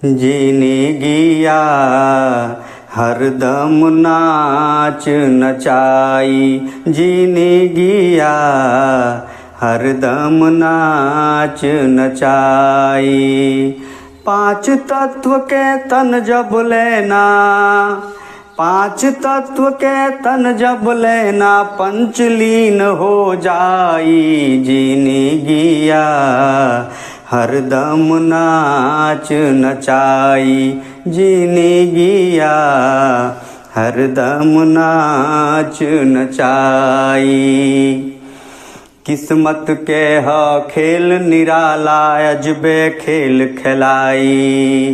जीने गिया हरदम नाच नचाई, जीने गिया हरदम नाच नचाई। पांच तत्व के तन जब लेना, पांच तत्व के तन जब लेना, पंचलीन हो जाई, जीने गिया हरदम नाच नचाई, जीने गिया हरदम नाच नचाई। किस्मत के ह खेल निराला, अजबे खेल खिलाई।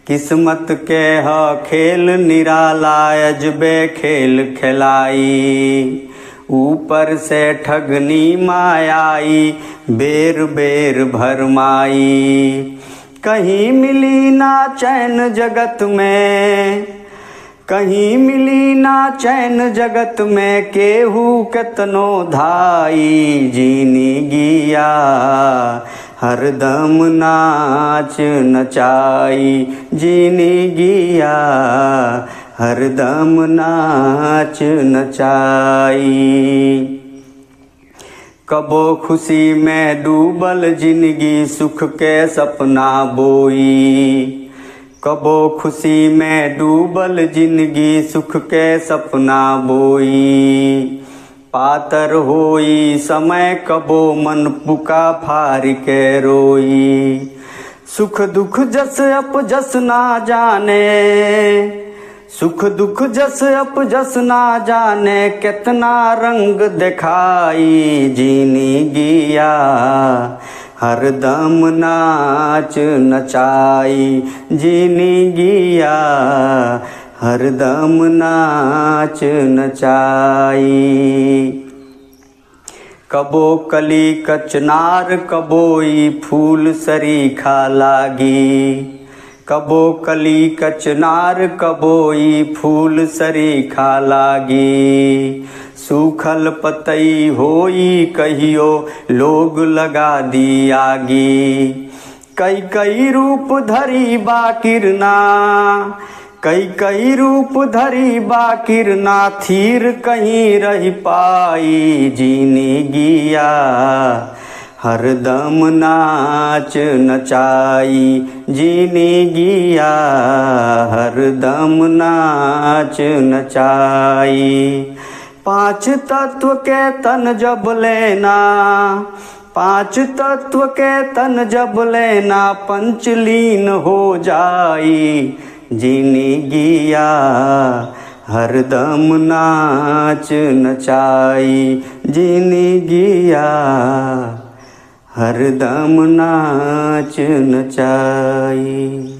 किस्मत के ह खेल निराला, अजबे खेल खिलाई। ऊपर से ठगनी मायाई, बेर बेर भरमाई। कहीं मिली ना चैन जगत में, कहीं मिली ना चैन जगत में, केहू केतनो धाई, जीने गिया हरदम नाच नचाई, जीने गिया हरदम नाच नचाई। कबो खुशी में डूबल जिंदगी, सुख के सपना बोई। कबो खुशी में डूबल जिंदगी, सुख के सपना बोई। पातर होई समय कबो, मन पुका फार के रोई। सुख दुख जस अप जस ना जाने, सुख दुख जस अप जस ना जाने, कितना रंग दिखाई, जीने गिया हरदम नाच नचाई, जीने गिया हरदम नाच नचाई। कबो कली कचनार, कबोई फूल सरीखा लागी। कबो कली कचनार, कबोई फूल सरीखा लागी। सूखल पतई होई कहियो, लोग लगा दी आगी। कई कई रूप धरी बाकिरना, कई कई रूप धरी बाकिरना, थीर कहीं रह पाई, जीने गिया हरदम नाच नचाई, जीने गिया हरदम नाच नचाई। पांच तत्व के तन जब लेना, पांच तत्व के तन जब लेना, पंचलीन हो जाई, जीने गिया हरदम नाच नचाई, जीने गिया हरदम नाच नचाई।